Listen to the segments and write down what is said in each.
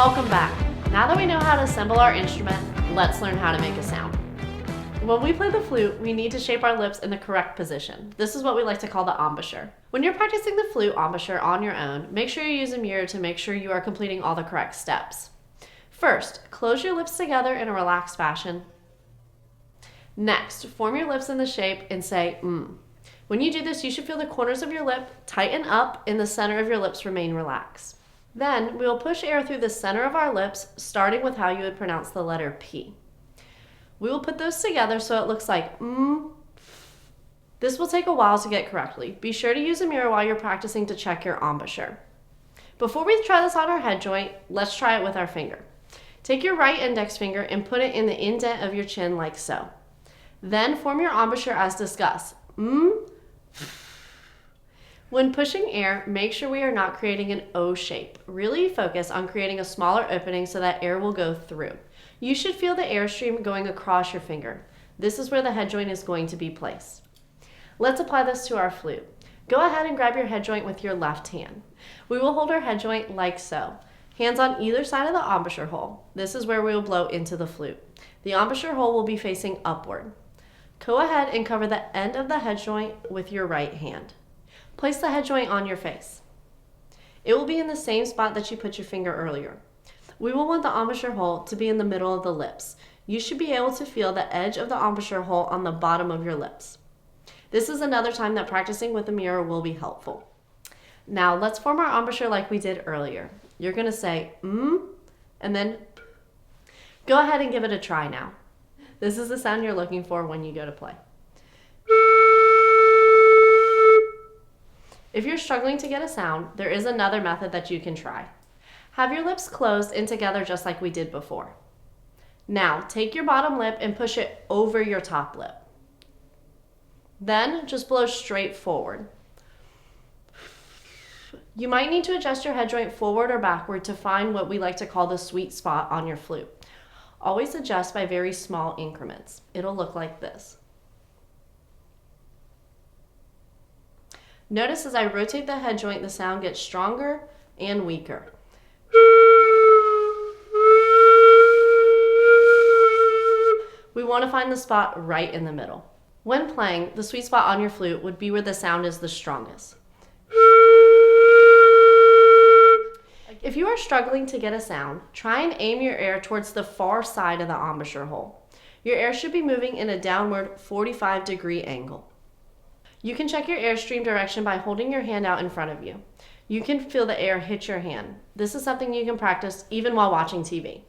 Welcome back. Now that we know how to assemble our instrument, let's learn how to make a sound. When we play the flute, we need to shape our lips in the correct position. This is what we like to call the embouchure. When you're practicing the flute embouchure on your own, make sure you use a mirror to make sure you are completing all the correct steps. First, close your lips together in a relaxed fashion. Next, form your lips in the shape and say mm. When you do this, you should feel the corners of your lip tighten up and the center of your lips remain relaxed. Then, we will push air through the center of our lips, starting with how you would pronounce the letter P. We will put those together so it looks like mm. This will take a while to get correctly. Be sure to use a mirror while you're practicing to check your embouchure. Before we try this on our head joint, let's try it with our finger. Take your right index finger and put it in the indent of your chin like so. Then form your embouchure as discussed. Mm. When pushing air, make sure we are not creating an O shape. Really focus on creating a smaller opening so that air will go through. You should feel the airstream going across your finger. This is where the head joint is going to be placed. Let's apply this to our flute. Go ahead and grab your head joint with your left hand. We will hold our head joint like so. Hands on either side of the embouchure hole. This is where we will blow into the flute. The embouchure hole will be facing upward. Go ahead and cover the end of the head joint with your right hand. Place the head joint on your face. It will be in the same spot that you put your finger earlier. We will want the embouchure hole to be in the middle of the lips. You should be able to feel the edge of the embouchure hole on the bottom of your lips. This is another time that practicing with a mirror will be helpful. Now let's form our embouchure like we did earlier. You're going to say mm, and then go ahead and give it a try now. This is the sound you're looking for when you go to play. If you're struggling to get a sound, there is another method that you can try. Have your lips closed and together just like we did before. Now, take your bottom lip and push it over your top lip. Then, just blow straight forward. You might need to adjust your head joint forward or backward to find what we like to call the sweet spot on your flute. Always adjust by very small increments. It'll look like this. Notice as I rotate the head joint, the sound gets stronger and weaker. We want to find the spot right in the middle. When playing, the sweet spot on your flute would be where the sound is the strongest. If you are struggling to get a sound, try and aim your air towards the far side of the embouchure hole. Your air should be moving in a downward 45-degree angle. You can check your airstream direction by holding your hand out in front of you. You can feel the air hit your hand. This is something you can practice even while watching TV.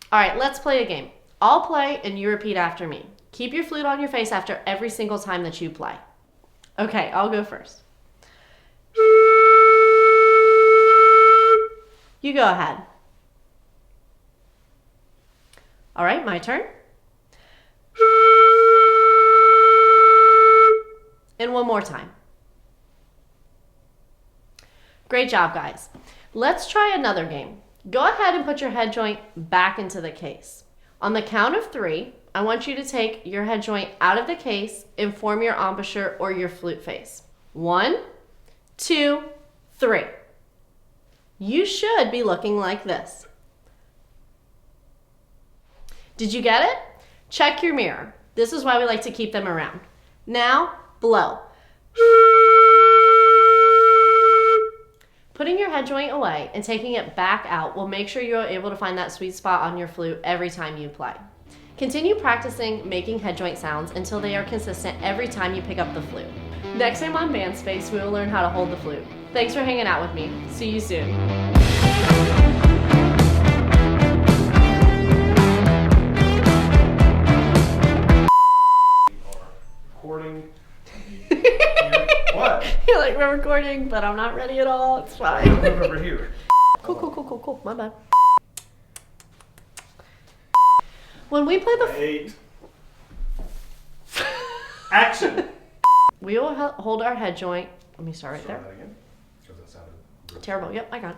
All right, let's play a game. I'll play and you repeat after me. Keep your flute on your face after every single time that you play. Okay, I'll go first. You go ahead. All right, my turn. And one more time. Great job, guys. Let's try another game. Go ahead and put your head joint back into the case. On the count of 3, I want you to take your head joint out of the case and form your embouchure or your flute face. 1, 2, 3. You should be looking like this. Did you get it? Check your mirror. This is why we like to keep them around. Now, blow. Putting your head joint away and taking it back out will make sure you're able to find that sweet spot on your flute every time you play. Continue practicing making head joint sounds until they are consistent every time you pick up the flute. Next time on Band Space, we will learn how to hold the flute. Thanks for hanging out with me. See you soon. Recording. What? You're like, we're recording, but I'm not ready at all. It's fine. Move over here. Cool. My bad. When we play the Wait. Action. we will hold our head joint. Let me start right Try there. that again. Because that sounded good. Terrible. Yep, I got it.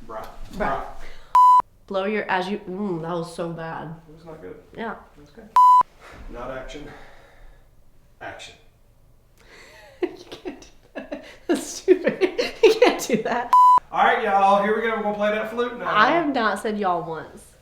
Brah. Blow your as you. That was so bad. It was not good. Yeah. That's good. Not action. Action. You can't do that. That's stupid. You can't do that. All right, y'all. Here we go. We're gonna play that flute now. I have not said y'all once.